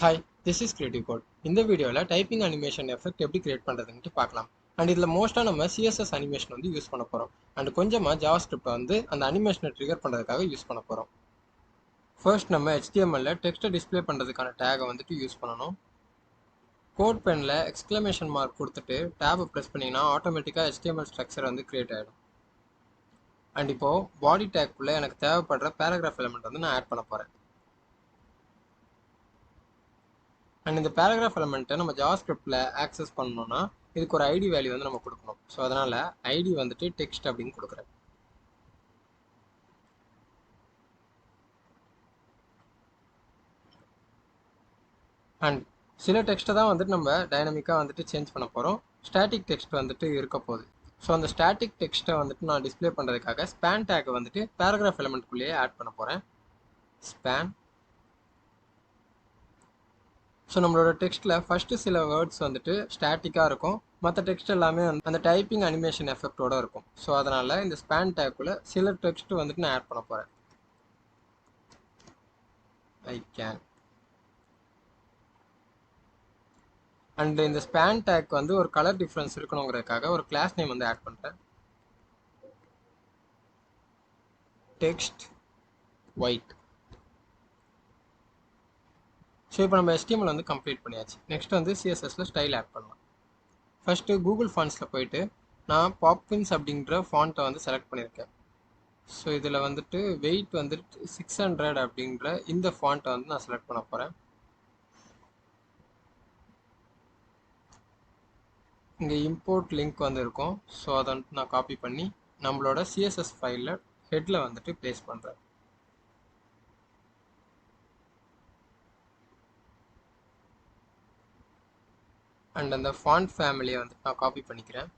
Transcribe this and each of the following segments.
Hi, this is Creative Code. இந்த வீடியோவில் typing animation effect எப்படி கிரியேட் பண்ணுறதுன்ட்டு பார்க்கலாம். அண்ட் இதில் மோஸ்ட்டாக நம்ம CSS அனிமேஷன் வந்து யூஸ் பண்ண போகிறோம். அண்ட் கொஞ்சமாக JavaScript வந்து அந்த அனிமேஷனை ட்ரிகர் பண்ணுறதுக்காக யூஸ் பண்ண போகிறோம். ஃபர்ஸ்ட் நம்ம HTML டெக்ஸ்ட்டை டிஸ்பிளே பண்ணுறதுக்கான டேகை வந்துட்டு யூஸ் பண்ணணும். கோட் பெனில் எக்ஸ்க்ளமேஷன் மார்க் கொடுத்துட்டு டேபை ப்ரெஸ் பண்ணிங்கன்னா ஆட்டோமேட்டிக்காக HTML ஸ்ட்ரக்சர் வந்து கிரியேட் ஆகிடும். அண்ட் இப்போது பாடி டேக்குள்ளே எனக்கு தேவைப்படுற பேராகிராஃப் எலிமெண்ட் வந்து நான் ஆட் பண்ண போகிறேன். அண்ட் இந்த பேராகிராஃப் எலிமெண்ட்டை நம்ம ஜாவாஸ்கிரிப்டில் ஆக்சஸ் பண்ணணும்னா இதுக்கு ஒரு ஐடி வேல்யூ வந்து நம்ம கொடுக்கணும். ஸோ அதனால் ஐடி வந்துட்டு டெக்ஸ்ட் அப்படின்னு கொடுக்குறேன். அண்ட் சில டெக்ஸ்ட்டை தான் வந்துட்டு நம்ம டைனமிக்காக வந்துட்டு சேஞ்ச் பண்ண போகிறோம். ஸ்டாட்டிக் டெக்ஸ்ட் வந்துட்டு இருக்க போகுது. ஸோ அந்த ஸ்டாட்டிக் டெக்ஸ்ட்டை வந்துட்டு நான் டிஸ்பிளே பண்ணுறதுக்காக ஸ்பேன் டேக்கை வந்துட்டு பேராகிராஃப் எலிமெண்ட்குள்ளேயே ஆட் பண்ண போகிறேன். ஸ்பேன். ஸோ நம்மளோட டெக்ஸ்ட்டில் ஃபஸ்ட்டு சில வேர்ட்ஸ் வந்துட்டு ஸ்டாட்டிக்காக இருக்கும், மற்ற டெக்ஸ்ட் எல்லாமே அந்த டைப்பிங் அனிமேஷன் எஃபெக்டோடு இருக்கும். ஸோ அதனால் இந்த ஸ்பேன் டேக்குள்ளே சில டெக்ஸ்ட்டு வந்துட்டு நான் ஆட் பண்ண போகிறேன். I can. அண்ட் இந்த ஸ்பேன் டேக் வந்து ஒரு கலர் டிஃப்ரென்ஸ் இருக்கணுங்கிறதுக்காக ஒரு கிளாஸ் நேம் வந்து ஆட் பண்ணுறேன். Text white. ஸோ இப்போ நம்ம HTML வந்து கம்ப்ளீட் பண்ணியாச்சு. நெக்ஸ்ட் வந்து CSSல ஸ்டைல் ஆட் பண்ணலாம். ஃபஸ்ட்டு கூகுள் ஃபாண்ட்ஸில் போயிட்டு நான் பாப்வின்ஸ் அப்படின்ற ஃபாண்ட்டை வந்து செலக்ட் பண்ணியிருக்கேன். ஸோ இதில் வந்துட்டு வெயிட் வந்துட்டு 600 அப்படின்ற இந்த ஃபாண்ட்டை வந்து நான் செலக்ட் பண்ண போகிறேன். இங்கே இம்போர்ட் லிங்க் வந்து இருக்கும். ஸோ அதை வந்துட்டு நான் காப்பி பண்ணி நம்மளோட CSS ஃபைலில் ஹெட்டில் வந்துட்டு ப்ளேஸ் பண்ணுறேன். அண்ட் அந்த ஃபாண்ட் ஃபேமிலியை வந்துட்டு நான் காப்பி பண்ணிக்கிறேன்.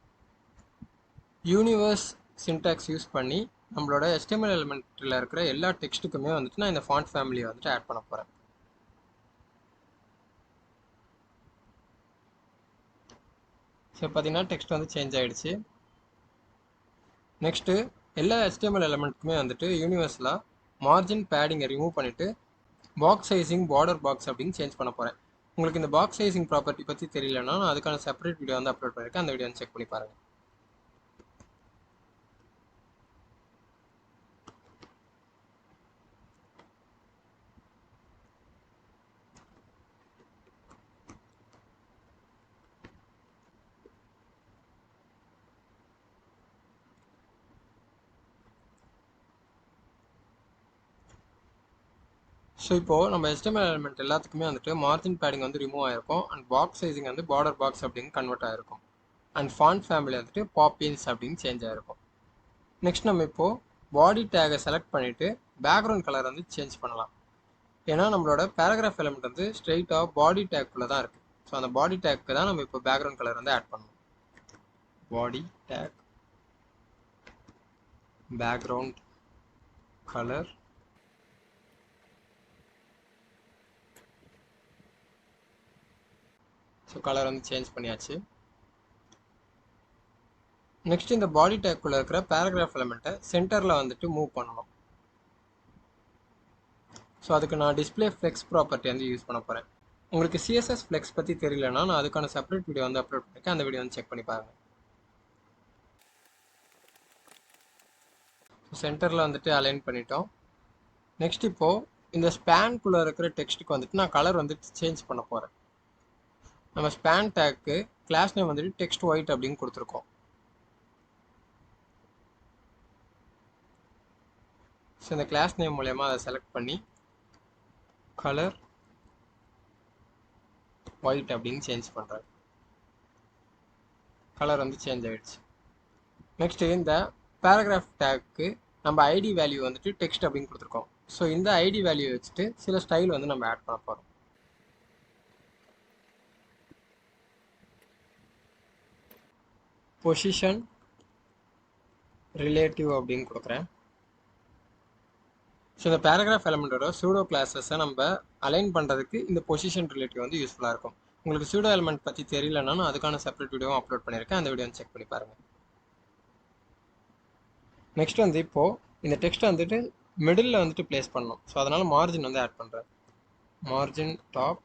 யூனிவர்ஸ் சின்டாக்ஸ் யூஸ் பண்ணி நம்மளோட HTML எலிமெண்ட்டில் இருக்கிற எல்லா டெக்ஸ்ட்டுக்குமே வந்துட்டு நான் இந்த ஃபாண்ட் ஃபேமிலியை வந்துட்டு ஆட் பண்ண போகிறேன். ஸோ பார்த்தீங்கன்னா டெக்ஸ்ட் வந்து சேஞ்ச் ஆகிடுச்சு. நெக்ஸ்ட்டு எல்லா HTML எலிமெண்ட்டுக்குமே வந்துட்டு யூனிவர்ஸில் மார்ஜின் பேடிங்கை ரிமூவ் பண்ணிவிட்டு பாக்ஸ் சைசிங் பார்டர் பாக்ஸ் அப்படின்னு சேஞ்ச் பண்ண போகிறேன். உங்களுக்கு இந்த பாக்ஸ் சைசிங் ப்ராப்பர்ட்டி பற்றி தெரியலன்னா நான் அதுக்கான செப்பரேட் வீடியோ வந்து அப்லோட் பண்ணியிருக்கேன். அந்த வீடியோ வந்து செக் பண்ணி பாருங்கள். ஸோ இப்போது நம்ம HTML எலிமெண்ட் எல்லாத்துக்குமே வந்துட்டு மார்ஜின் பேடிங் வந்து ரிமூவ் ஆகிருக்கும். அண்ட் பாக்ஸ் சைசிங் வந்து பார்டர் பாக்ஸ் அப்படின்னு கன்வெர்ட் ஆகிருக்கும். அண்ட் ஃபாண்ட் ஃபேமிலி வந்துட்டு பாப்பின்ஸ் அப்படின்னு சேஞ்ச் ஆகிருக்கும். நெக்ஸ்ட் நம்ம இப்போது பாடி டேகை செலக்ட் பண்ணிவிட்டு பேக்ரவுண்ட் கலர் வந்து சேஞ்ச் பண்ணலாம். ஏன்னா நம்மளோட பேராகிராஃப் எலிமெண்ட் வந்து ஸ்ட்ரெயிட்டாக பாடி டேக்குள்ளே தான் இருக்குது. ஸோ அந்த பாடி டேக்கு தான் நம்ம இப்போ பேக்ரவுண்ட் கலர் வந்து ஆட் பண்ணணும். Body tag background colour. So colour வந்து சேஞ்ச் பண்ணியாச்சு. நெக்ஸ்ட் இந்த பாடி டேக்குள்ளே இருக்கிற பேராகிராஃப் எலிமெண்ட்டை சென்டரில் வந்துட்டு மூவ் பண்ணணும். ஸோ அதுக்கு நான் டிஸ்பிளே ஃப்ளெக்ஸ் ப்ராப்பர்ட்டி வந்து யூஸ் பண்ண போகிறேன். உங்களுக்கு CSS ஃப்ளெக்ஸ் பற்றி தெரியலன்னா நான் அதுக்கான செப்பரேட் வீடியோ வந்து அப்லோட் பண்ணியிருக்கேன். அந்த வீடியோ வந்து செக் பண்ணி பாருங்கள். ஸோ சென்டரில் வந்துட்டு அலைன் பண்ணிட்டோம். நெக்ஸ்ட் இப்போது இந்த ஸ்பேன்குள்ளே இருக்கிற டெக்ஸ்ட்டுக்கு வந்துட்டு நான் கலர் வந்துட்டு சேஞ்ச் பண்ண போகிறேன். நம்ம ஸ்பேன் டேக்கு கிளாஸ் நேம் வந்துட்டு டெக்ஸ்ட் ஒயிட் அப்படின்னு கொடுத்துருக்கோம். ஸோ இந்த கிளாஸ் நேம் மூலயமா அதை செலக்ட் பண்ணி கலர் ஒயிட் அப்படின்னு சேஞ்ச் பண்ணுறேன். கலர் வந்து சேஞ்ச் ஆகிடுச்சு. நெக்ஸ்ட்டு இந்த பேராகிராஃப் டேக்கு நம்ம ஐடி வேல்யூ வந்துட்டு டெக்ஸ்ட் அப்படின்னு கொடுத்துருக்கோம். ஸோ இந்த ஐடி வேல்யூ வச்சுட்டு சில ஸ்டைல் வந்து நம்ம ஆட் பண்ண போகிறோம். பொசிஷன் ரிலேட்டிவ் அப்படின்னு கொடுக்குறேன். ஸோ இந்த பேராகிராஃப் எலிமெண்ட்டோட சூடோ கிளாஸஸை நம்ம அலைன் பண்ணுறதுக்கு இந்த பொசிஷன் ரிலேட்டிவ் வந்து யூஸ்ஃபுல்லாக இருக்கும். உங்களுக்கு சூடோ எலிமெண்ட் பற்றி தெரியலன்னா நான் அதுக்கான செப்பரேட் வீடியோவும் அப்லோட் பண்ணியிருக்கேன். அந்த வீடியோ செக் பண்ணி பாருங்கள். நெக்ஸ்ட் வந்து இப்போது இந்த டெக்ஸ்ட்டை வந்துட்டு மிடில் வந்துட்டு ப்ளேஸ் பண்ணணும். ஸோ அதனால் மார்ஜின் வந்து ஆட் பண்ணுறேன். மார்ஜின் டாப்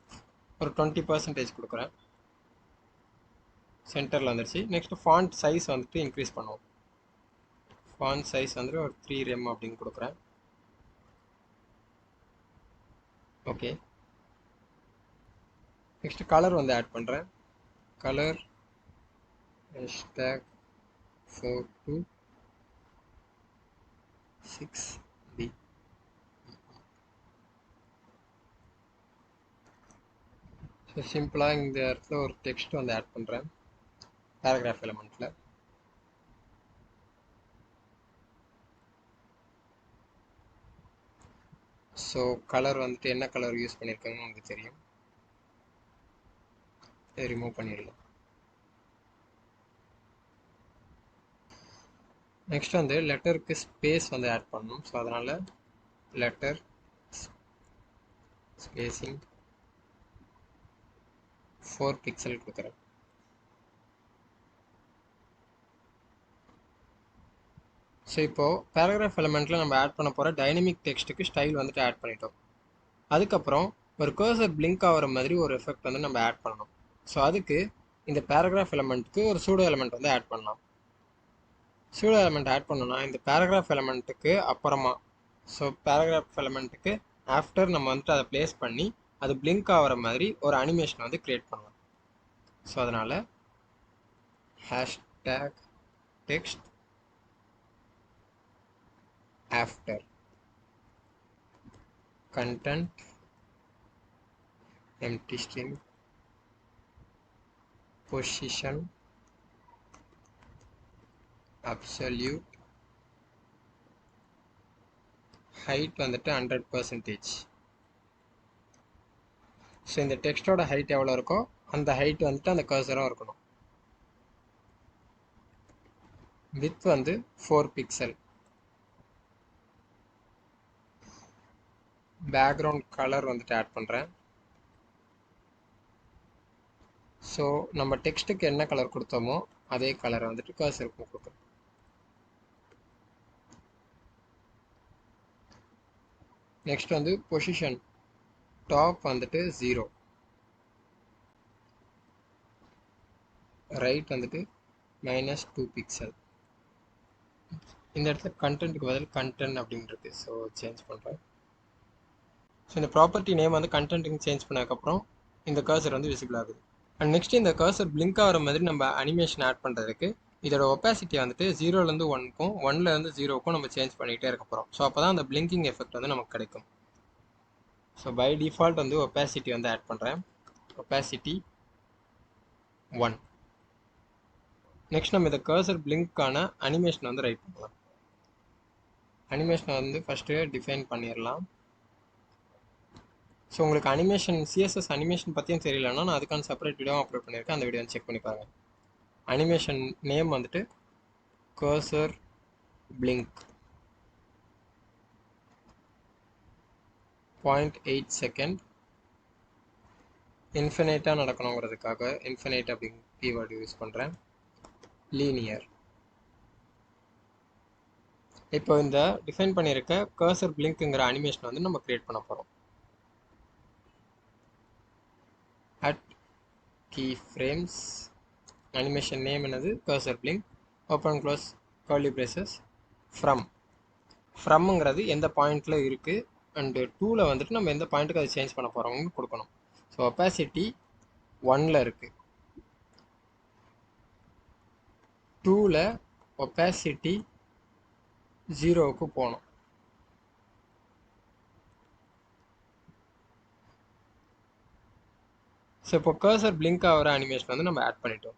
ஒரு 20% கொடுக்குறேன். சென்டரில் வந்துருச்சு. நெக்ஸ்ட் ஃபாண்ட் சைஸ் வந்துட்டு இன்க்ரீஸ் பண்ணுவோம். ஃபாண்ட் சைஸ் வந்துட்டு ஒரு 3 rem அப்படின்னு கொடுக்குறேன். ஓகே. நெக்ஸ்ட் கலர் வந்து ஆட் பண்ணுறேன். Colour #4226B. ஸோ சிம்பிளாக இந்த இடத்துல ஒரு டெக்ஸ்ட் வந்து ஆட் பண்ணுறேன் பேராகிராஃப் எலமெண்ட்டில். ஸோ கலர் வந்துட்டு என்ன கலர் யூஸ் பண்ணியிருக்காங்கன்னு உங்களுக்கு தெரியும். இதை ரிமூவ் பண்ணிடலாம். நெக்ஸ்ட் வந்து லெட்டருக்கு ஸ்பேஸ் வந்து ஆட் பண்ணணும். ஸோ அதனால் லெட்டர் ஸ்பேசிங் 4 pixel கொடுக்குறேன். ஸோ இப்போது பேராகிராஃப் எலமெண்ட்டில் நம்ம ஆட் பண்ண போகிற டைனமிக் டெக்ஸ்ட்டுக்கு ஸ்டைல் வந்துட்டு ஆட் பண்ணிட்டோம். அதுக்கப்புறம் ஒரு கர்சர் பிளிங்க் ஆகிற மாதிரி ஒரு எஃபெக்ட் வந்து நம்ம ஆட் பண்ணணும். ஸோ அதுக்கு இந்த பேராகிராஃப் எலமெண்ட்டுக்கு ஒரு சூடோ எலமெண்ட் வந்து ஆட் பண்ணலாம். சூடோ எலமெண்ட் ஆட் பண்ணோன்னா இந்த பேராகிராஃப் எலமெண்ட்டுக்கு அப்புறமா, ஸோ பேராகிராஃப் எலமெண்ட்டுக்கு ஆஃப்டர் நம்ம வந்துட்டு அதை ப்ளேஸ் பண்ணி அது பிளிங்க் ஆகிற மாதிரி ஒரு அனிமேஷன் வந்து க்ரியேட் பண்ணலாம். ஸோ அதனால் #text after content empty string position absolute height வந்துட்டு 100%. ஸோ இந்த டெக்ஸ்டோட ஹைட் எவ்வளோ இருக்கோ அந்த ஹைட் வந்துட்டு அந்த கர்சரும் இருக்கணும். வித் வந்து 4 pixel. பேக்ரவுண்ட் கலர் வந்துட்டு ஆட் பண்ணுறேன். ஸோ நம்ம டெக்ஸ்ட்டுக்கு என்ன கலர் கொடுத்தோமோ அதே கலரை வந்துட்டு கர்சருக்கு கொடுக்குறோம். நெக்ஸ்ட் வந்து பொசிஷன் டாப் வந்துட்டு 0, ரைட் வந்துட்டு -2 pixel. இந்த இடத்துல கண்டென்ட்டுக்கு பதில் கண்டென்ட் அப்படின்னு இருக்கு. ஸோ சேஞ்ச் பண்ணுறேன். ஸோ இந்த ப்ராப்பர்ட்டி நேம் வந்து கண்டென்ட்டுக்கு சேஞ்ச் பண்ணதுக்கப்புறம் இந்த கர்சர் வந்து விசிபிள் ஆகுது. அண்ட் நெக்ஸ்ட் இந்த கர்சர் பிளிங்க் ஆகிற மாதிரி நம்ம அனிமேஷன் ஆட் பண்ணுறதுக்கு இதோட ஒப்பாசிட்டி வந்துட்டு 0லேருந்து 1க்கும் 1லேருந்து 0க்கும் நம்ம சேஞ்ச் பண்ணிகிட்டே இருக்க போகிறோம். ஸோ அப்போ தான் அந்த பிளிங்கிங் எஃபெக்ட் வந்து நமக்கு கிடைக்கும். ஸோ பை டிஃபால்ட் வந்து ஒப்பாசிட்டி வந்து ஆட் பண்ணுறேன். ஒப்பாசிட்டி 1. நெக்ஸ்ட் நம்ம இந்த கர்சர் பிளிங்க்கான அனிமேஷன் வந்து ரைட் பண்ணலாம். அனிமேஷனை வந்து ஃபஸ்ட்டு டிஃபைன் பண்ணிடலாம். ஸோ உங்களுக்கு அனிமேஷன் CSS அனிமேஷன் பற்றியும் தெரியலன்னா நான் அதுக்கான செப்பரேட் வீடியோவும் அப்லோட் பண்ணியிருக்கேன். அந்த வீடியோ செக் பண்ணி பாருங்கள். அனிமேஷன் நேம் வந்துட்டு கர்சர் பிளிங்க் 0.8 செகண்ட். இன்ஃபினைட்டாக நடக்கணுங்கிறதுக்காக இன்ஃபினைட் அப்படிங்கிற கீவேர்டு யூஸ் பண்ணுறேன். லீனியர். இப்போ இந்த டிஃபைன் பண்ணியிருக்க கர்சர் பிளிங்க்குங்கிற அனிமேஷன் வந்து நம்ம கிரியேட் பண்ண போகிறோம். At key frames animation name என்னது cursor blink, open close curly braces, ஃப்ரம்ங்கிறது எந்த பாயிண்டில் இருக்குது அண்டு 2ல் வந்துட்டு நம்ம எந்த பாயிண்ட்டுக்கு அதை சேஞ்ச் பண்ண போகிறோம்னு கொடுக்கணும். ஸோ ஒப்பாசிட்டி 1ல் இருக்குது. 2ல் ஒப்பாசிட்டி 0க்கு போகணும். ஸோ இப்போ கர்சர் பிளிங்க் ஆகிற அனிமேஷன் வந்து நம்ம ஆட் பண்ணிட்டோம்.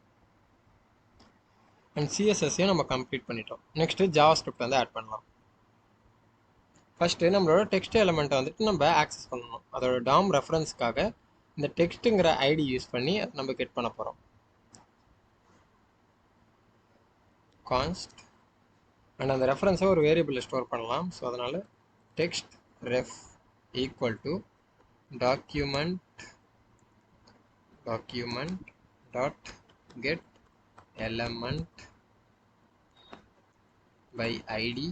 அண்ட் CSSையும் நம்ம கம்ப்ளீட் பண்ணிட்டோம். நெக்ஸ்ட்டு JavaScript வந்து ஆட் பண்ணலாம். ஃபஸ்ட்டு நம்மளோட டெக்ஸ்ட் எலமெண்ட்டை வந்துட்டு நம்ம ஆக்சஸ் பண்ணணும். அதோட DOM ரெஃபரன்ஸ்க்காக இந்த டெக்ஸ்ட்டுங்கிற ஐடி யூஸ் பண்ணி நம்ம கெட் பண்ண போகிறோம். கான்ஸ்ட் அண்ட் அந்த ரெஃபரன்ஸை ஒரு வேரியபிளில் ஸ்டோர் பண்ணலாம். ஸோ அதனால் text ref equal to document dot get element by ID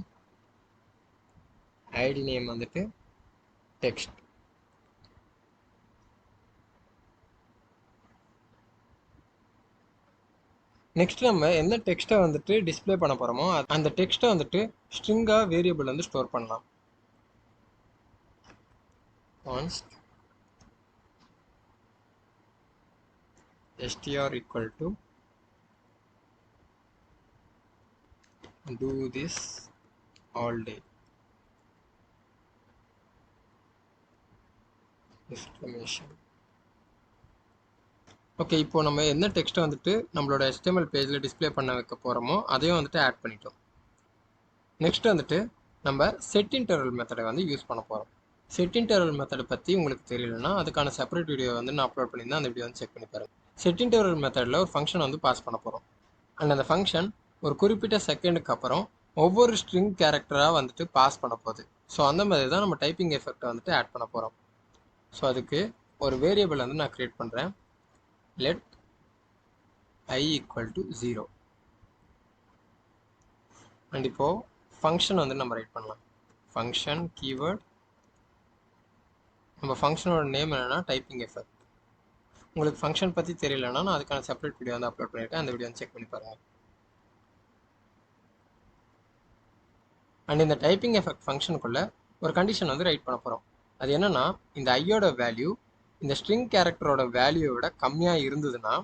name வந்துட்டு டெக்ஸ்ட். நெக்ஸ்ட் நம்ம எந்த டெக்ஸ்ட்டை வந்துட்டு டிஸ்ப்ளே பண்ண போகிறோமோ அந்த டெக்ஸ்ட்டை வந்துட்டு ஸ்ட்ரிங்காக வேரியபிள் வந்து ஸ்டோர் பண்ணலாம். const str equal to do this all day exclamation. Okay, இப்போ நம்ம என்ன டெக்ஸ்ட்டை வந்துட்டு நம்மளோட HTML பேஜில் டிஸ்ப்ளே பண்ண வைக்க போகிறோமோ அதையும் வந்துட்டு ஆட் பண்ணிட்டோம். நெக்ஸ்ட் வந்துட்டு நம்ம செட் இன்டர்வல் மெத்தடை வந்து யூஸ் பண்ண போகிறோம். செட் இன்டர்வல் மெத்தடை பற்றி உங்களுக்கு தெரியலன்னா அதுக்கான செப்பரேட் வீடியோ வந்து நான் அப்லோட் பண்ணியிருந்தேன், அந்த வீடியோ வந்து செக் பண்ணி பாருங்கள். செட் இன்டர்வல் மெத்தடில் ஒரு ஃபங்க்ஷன் வந்து பாஸ் பண்ண போகிறோம். அண்ட் அந்த ஃபங்க்ஷன் ஒரு குறிப்பிட்ட செகண்டுக்கு அப்புறம் ஒவ்வொரு ஸ்ட்ரிங் கேரக்டராக வந்துட்டு பாஸ் பண்ண போகுது. ஸோ அந்த மாதிரி தான் நம்ம டைப்பிங் எஃபெக்டை வந்துட்டு ஆட் பண்ண போகிறோம். ஸோ அதுக்கு ஒரு வேரியபிள் வந்து நான் க்ரியேட் பண்ணுறேன். let I equal to 0. And இப்போது ஃபங்க்ஷன் வந்து நம்ம ரைட் பண்ணலாம். ஃபங்க்ஷன் கீவேர்ட், நம்ம ஃபங்க்ஷனோட நேம் என்னென்னா டைப்பிங் எஃபெக்ட். உங்களுக்கு ஃபங்க்ஷன் பற்றி தெரியலன்னா நான் அதுக்கான செப்பரேட் வீடியோ வந்து அப்லோட் பண்ணியிருக்கேன், அந்த வீடியோ வந்து செக் பண்ணி பாருங்கள். அண்ட் இந்த டைப்பிங் எஃபெக்ட் ஃபங்க்ஷனுக்குள்ளே ஒரு கண்டிஷன் வந்து ரைட் பண்ண போகிறோம். அது என்னென்னா, இந்த ஐயோட வேல்யூ இந்த ஸ்ட்ரிங் கேரக்டரோட வேல்யூவை விட கம்மியாக இருந்ததுன்னா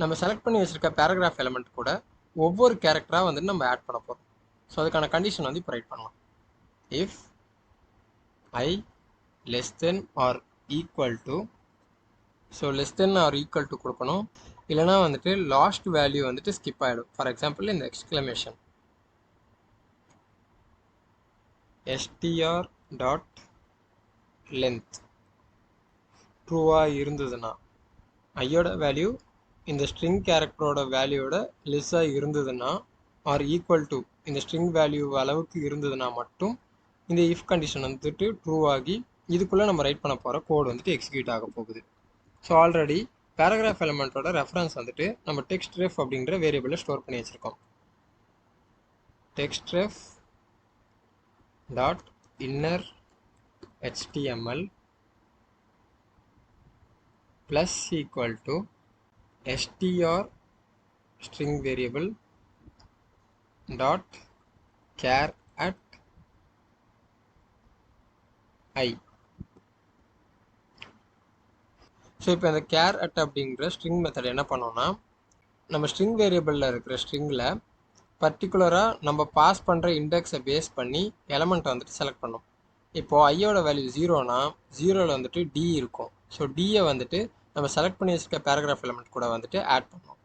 நம்ம செலக்ட் பண்ணி வச்சுருக்க பேராகிராஃப் எலிமெண்ட் கூட ஒவ்வொரு கேரக்டராக வந்துட்டு நம்ம ஆட் பண்ண போகிறோம். ஸோ அதுக்கான கண்டிஷன் வந்து இப்போ ரைட் பண்ணலாம். If I less than or equal to, so less than or equal to கொடுக்கணும், இல்லைனா வந்துட்டு லாஸ்ட் வேல்யூ வந்துட்டு ஸ்கிப் ஆகிடும். ஃபார் எக்ஸாம்பிள் இந்த எக்ஸ்க்ளமேஷன் str டாட் லென்த் ட்ரூவாக இருந்ததுன்னா, ஐயோட வேல்யூ இந்த ஸ்ட்ரிங் கேரக்டரோட வேல்யூவோட லெஸ்ஸாக இருந்ததுன்னா ஆர் ஈக்குவல் டு இந்த ஸ்ட்ரிங் வேல்யூ அளவுக்கு இருந்ததுன்னா மட்டும் இந்த இஃப் கண்டிஷன் வந்துட்டு ட்ரூ ஆகி இதுக்குள்ளே நம்ம ரைட் பண்ண போகிற கோட் வந்துட்டு எக்ஸிக்யூட் ஆக போகுது. ஸோ ஆல்ரெடி பேராகிராஃப் எலிமெண்ட்டோட ரெஃபரன்ஸ் வந்துட்டு நம்ம டெக்ஸ்ட் ரெஃப் அப்படிங்கிற வேரியபிளை ஸ்டோர் பண்ணி வச்சுருக்கோம். Text ref dot inner HTML plus equal to str string variable dot char at I. So இப்போ இந்த கேர் அட் அப்படிங்கிற ஸ்ட்ரிங் மெத்தட் என்ன பண்ணோம்னா, நம்ம ஸ்ட்ரிங் வேரியபிளில் இருக்கிற ஸ்ட்ரிங்கில் பர்டிகுலராக நம்ம பாஸ் பண்ணுற இண்டெக்ஸை பேஸ் பண்ணி எலமெண்ட்டை வந்துட்டு செலக்ட் பண்ணோம். இப்போது ஐயோட வேல்யூ 0னா 0ல் வந்துட்டு D இருக்கும். ஸோ டியை வந்துட்டு நம்ம செலக்ட் பண்ணி வச்சுருக்க பேராகிராஃப் எலிமெண்ட் கூட வந்துட்டு ஆட் பண்ணோம்.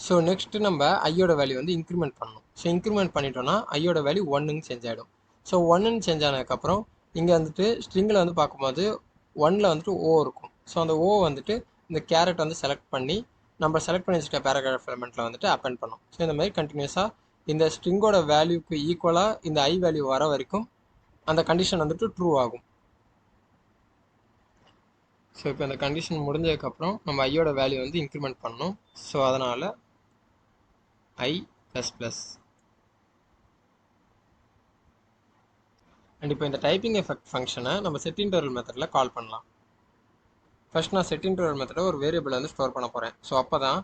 ஸோ நெக்ஸ்ட்டு நம்ம ஐயோட வேல்யூ வந்து இன்க்ரிமெண்ட் பண்ணணும். ஸோ இன்க்ரிமெண்ட் பண்ணிட்டோன்னா ஐயோட வேல்யூ 1ன்னு சேஞ்ச் ஆகிடும். ஸோ 1ன்னு சேஞ்ச் ஆனதுக்கப்புறம் இங்கே வந்துட்டு ஸ்ட்ரிங்கில் வந்து பார்க்கும்போது 1ல் வந்துட்டு O இருக்கும். ஸோ அந்த O வந்துட்டு இந்த கேரட் வந்து செலக்ட் பண்ணி நம்ம செலக்ட் பண்ணி வச்சுருக்க பேராகிராஃப் எலிமெண்ட்டில் வந்துட்டு அப்பெண்ட் பண்ணோம். ஸோ இந்த மாதிரி கண்டினியூஸாக இந்த ஸ்ட்ரிங்கோட வேல்யூக்கு ஈக்குவலாக இந்த ஐ வேல்யூ வர வரைக்கும் அந்த கண்டிஷன் வந்துட்டு ட்ரூ ஆகும். ஸோ இப்போ இந்த கண்டிஷன் முடிஞ்சதுக்கப்புறம் நம்ம ஐயோட வேல்யூ வந்து இன்க்ரிமெண்ட் பண்ணணும். ஸோ அதனால் I ப்ளஸ் ப்ளஸ். அண்ட் இப்போ இந்த டைப்பிங் எஃபெக்ட் ஃபங்க்ஷனை நம்ம செட் இன்டர்வல் மெத்தடில் கால் பண்ணலாம். ஃபர்ஸ்ட் நான் செட் இன்டர்வல் மெத்தடில் ஒரு வேரியபிள் வந்து ஸ்டோர் பண்ண போகிறேன். ஸோ அப்போ தான்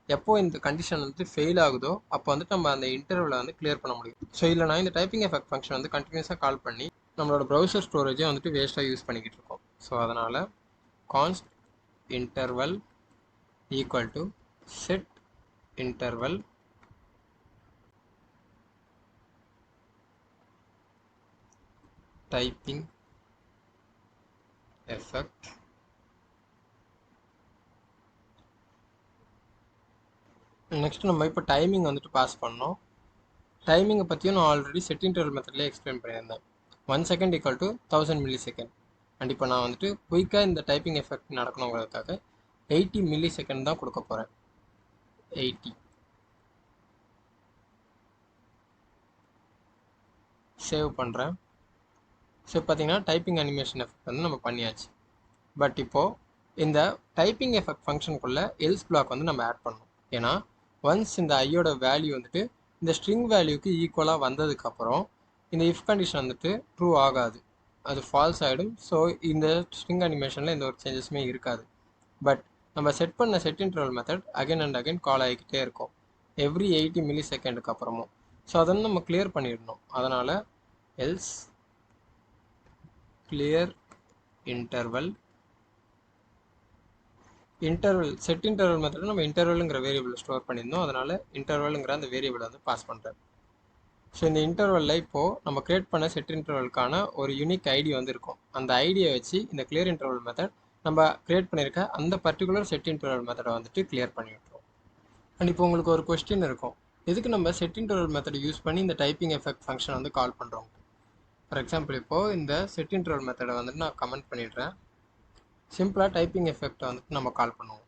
எப்போ இந்த கண்டிஷன் வந்து ஃபெயில் ஆகுதோ அப்போ வந்துட்டு நம்ம அந்த இன்டர்வலை வந்து கிளியர் பண்ண முடியும். ஸோ இல்லைனா இந்த டைப்பிங் எஃபெக்ட் ஃபங்க்ஷன் வந்து கண்டினியூஸாக கால் பண்ணி நம்மளோட ப்ரௌசர் ஸ்டோரேஜே வந்துட்டு வேஸ்ட்டாக யூஸ் பண்ணிக்கிட்டு இருக்கோம். ஸோ அதனால் const interval equal to set interval typing effect next நம்ம இப்போ டைமிங் வந்துட்டு பாஸ் பண்ணோம். டைமிங்கை பற்றியும் நான் ஆல்ரெடி செட் இன்டர்வல் மெத்தட்லேயே எக்ஸ்பிளைன் பண்ணியிருந்தேன். 1 second equal to 1000 milli second. And இப்போ நான் வந்துட்டு குயிக்காக இந்த டைப்பிங் எஃபெக்ட் நடக்கணுங்கிறதுக்காக 80 மில்லி செகண்ட் தான் கொடுக்க போகிறேன். 80. சேவ் பண்ணுறேன். ஸோ பார்த்தீங்கன்னா டைப்பிங் அனிமேஷன் எஃபெக்ட் வந்து நம்ம பண்ணியாச்சு. பட் இப்போது இந்த டைப்பிங் எஃபெக்ட் ஃபங்க்ஷனுக்குள்ளே எல்ஸ் பிளாக் வந்து நம்ம ஆட் பண்ணணும். ஏன்னா ஒன்ஸ் இந்த ஐயோட வேல்யூ வந்துட்டு இந்த ஸ்ட்ரிங் வேல்யூக்கு ஈக்குவலாக வந்ததுக்கப்புறம் இந்த இஃப் கண்டிஷன் வந்துட்டு ட்ரூ ஆகாது, அது ஃபால்ஸ் ஆகிடும். ஸோ இந்த ஸ்ட்ரிங் அனிமேஷனில் எந்த ஒரு சேஞ்சஸுமே இருக்காது. பட் நம்ம செட் பண்ண set interval method again and again call ஆகிக்கிட்டே இருக்கும். எவ்ரி 80 மில்லி செகண்டுக்கு அப்புறமும். ஸோ அதை நம்ம கிளியர் பண்ணிடணும். அதனால் else clear interval set interval method நம்ம இன்டர்வல்ங்கிற வேரியபிள் ஸ்டோர் பண்ணியிருந்தோம். அதனால் இன்டர்வல்ங்கிற அந்த வேரியபிளை வந்து பாஸ் பண்ணுறேன். ஸோ இந்த இன்டர்வலில் இப்போது நம்ம கிரியேட் பண்ண செட் இன்டர்வலுக்கான ஒரு யூனிக் ஐடி வந்து இருக்கும். அந்த ஐடியை வச்சு இந்த கிளியர் இன்டர்வல் மெத்தட் நம்ம கிரியேட் பண்ணியிருக்க அந்த பர்டிகுலர் செட் இன்டர்வல் மெத்தடை வந்துட்டு கிளியர் பண்ணி விட்டுரும். அண்ட் இப்போ உங்களுக்கு ஒரு கொஸ்டின் இருக்கும், எதுக்கு நம்ம செட் இன்டர்வல் மெத்தட் யூஸ் பண்ணி இந்த டைப்பிங் எஃபெக்ட் ஃபங்க்ஷன் வந்து கால் பண்ணுறோம். ஃபார் எக்ஸாம்பிள் இப்போது இந்த செட் இன்டர்வல் மெத்தடை வந்துட்டு நான் கமெண்ட் பண்ணிடுறேன். சிம்பிளாக டைப்பிங் எஃபெக்டை வந்துட்டு நம்ம கால் பண்ணுவோம்.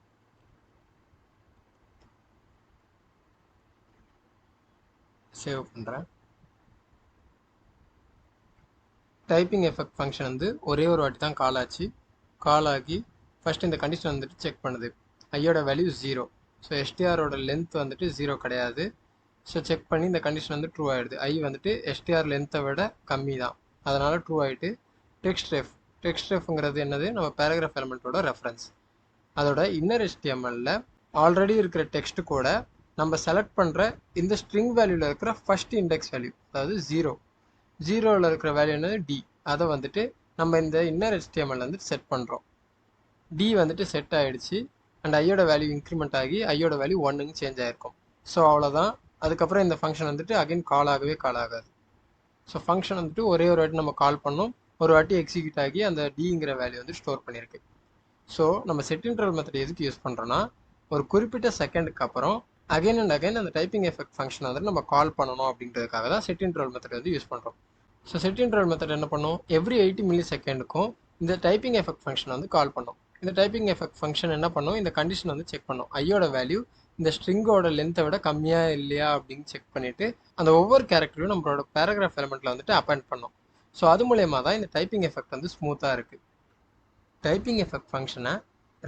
சேவ் பண்ணுறேன். டைப்பிங் எஃபெக்ட் ஃபங்க்ஷன் வந்து ஒரே ஒரு வாட்டி தான் கால் ஆச்சு. கால் ஆகி ஃபஸ்ட் இந்த கண்டிஷன் வந்துட்டு செக் பண்ணுது. ஐயோட வேல்யூ 0. ஸோ எஸ்டிஆரோட லென்த் வந்துட்டு 0 கிடையாது. ஸோ செக் பண்ணி இந்த கண்டிஷன் வந்து ட்ரூ ஆகிடுது. ஐ வந்துட்டு எஸ்டிஆர் லென்த்தை விட கம்மி தான், அதனால் ட்ரூ ஆகிட்டு டெக்ஸ்ட் ரெஃப்ங்கிறது என்னது, நம்ம பேராகிராஃப் எலமெண்ட்டோட ரெஃபரன்ஸ். அதோட இன்னர் HTML-ல ஆல்ரெடி இருக்கிற டெக்ஸ்ட் கூட நம்ம செலக்ட் பண்ணுற இந்த ஸ்ட்ரிங் வேல்யூவில் இருக்கிற ஃபஸ்ட் இண்டெக்ஸ் வேல்யூ, அதாவது 0வில் இருக்கிற வேல்யூ என்னது டி, அதை வந்துட்டு நம்ம இந்த இன்னர் HTML வந்து செட் பண்ணுறோம். டி வந்துட்டு செட் ஆகிடுச்சு. அண்ட் ஐயோட வேல்யூ இன்க்ரிமெண்ட் ஆகி ஐயோட வேல்யூ 1ன்னு சேஞ்ச் ஆகிருக்கும். ஸோ அவ்வளோதான். அதுக்கப்புறம் இந்த ஃபங்க்ஷன் வந்துட்டு அகைன் கால் ஆகாது. ஸோ ஃபங்க்ஷன் வந்துட்டு ஒரே ஒரு வாட்டி நம்ம கால் பண்ணோம், ஒரு வாட்டி எக்ஸிக்யூட் ஆகி அந்த டிங்கிற வேல்யூ வந்து ஸ்டோர் பண்ணியிருக்கு. ஸோ நம்ம செட் இன்டர்வல் மெத்தட் எதுக்கு யூஸ் பண்ணுறோன்னா, ஒரு குறிப்பிட்ட செகண்டுக்கு அப்புறம் அகைன் அண்ட் அகைன் அந்த டைப்பிங் எஃபெக்ட் ஃபங்க்ஷன் வந்து நம்ம கால் பண்ணணும் அப்படின்றதுக்காக தான் செட் இன்டர்வல் மெத்தட் வந்து யூஸ் பண்ணுறோம். ஸோ செட் இன்டர்வல் மெத்தட் என்ன பண்ணும், எவ்ரி 80 மில்லி செகண்டுக்கும் இந்த டைப்பிங் எஃபெக்ட் ஃபங்க்ஷன் வந்து கால் பண்ணும். இந்த டைப்பிங் எஃபெக்ட் ஃபங்க்ஷன் என்ன பண்ணும், இந்த கண்டிஷன் வந்து செக் பண்ணும். ஐயோட வேல்யூ இந்த ஸ்ட்ரிங்கோட லென்த்தை விட கம்மியாக இல்லையா அப்படின்னு செக் பண்ணிவிட்டு அந்த ஒவ்வொரு கேரக்டரையும் நம்மளோட பேராகிராஃப் எலமெண்ட்டில் வந்துட்டு அப்பாயிண்ட் பண்ணும். ஸோ அது மூலயமா தான் இந்த டைப்பிங் எஃபெக்ட் வந்து ஸ்மூத்தாக இருக்குது. டைப்பிங் எஃபெக்ட் ஃபங்க்ஷனை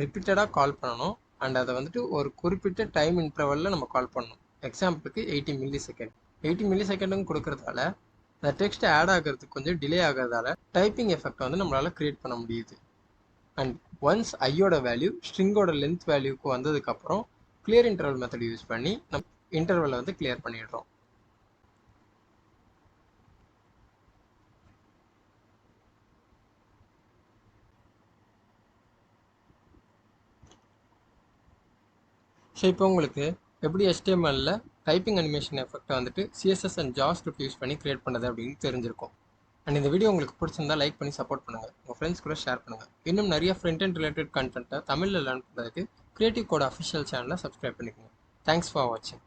ரிப்பீட்டடாக கால் பண்ணணும். அண்ட் அதை வந்துட்டு ஒரு குறிப்பிட்ட டைம் இன்டர்வலில் நம்ம கால் பண்ணணும். எக்ஸாம்பிளுக்கு 80 மில்லி செகண்ட். 80 மில்லி செகண்டுன்னு கொடுக்குறதால அந்த டெக்ஸ்ட் ஆட் ஆகிறதுக்கு கொஞ்சம் டிலே ஆகிறதால டைப்பிங் எஃபெக்ட் வந்து நம்மளால் க்ரியேட் பண்ண முடியுது. அண்ட் ஒன்ஸ் ஐயோட வேல்யூ ஸ்ட்ரிங்கோட லென்த் வேல்யூக்கு வந்ததுக்கப்புறம் கிளியர் இன்டர்வல் மெத்தட் யூஸ் பண்ணி நம்ம இன்டர்வலை வந்து கிளியர் பண்ணிடுறோம். ஸோ இப்போ உங்களுக்கு எப்படி HTML-ல டைப்பிங் அனிமேஷன் எஃபெக்ட்டை வந்துட்டு CSS அண்ட் JavaScript யூஸ் பண்ணி கிரியேட் பண்ணுறது அப்படின்னு தெரிஞ்சிருக்கும். அண்ட் இந்த வீடியோ உங்களுக்கு பிடிச்சிருந்தா லைக் பண்ணி சப்போர்ட் பண்ணுங்கள், உங்கள் ஃப்ரெண்ட்ஸ் கூட ஷேர் பண்ணுங்கள். இன்னும் நிறைய ஃப்ரண்ட் அண்ட் ரிலேட்டட் கண்டென்ட்டை தமிழில் லேர்ன் பண்ணுறதுக்கு கிரியேட்டிவ் கோட் அஃபிஷியல் சேனலை சப்ஸ்கிரைப் பண்ணிக்கோங்க. தேங்க்ஸ் ஃபார் வாட்சிங்.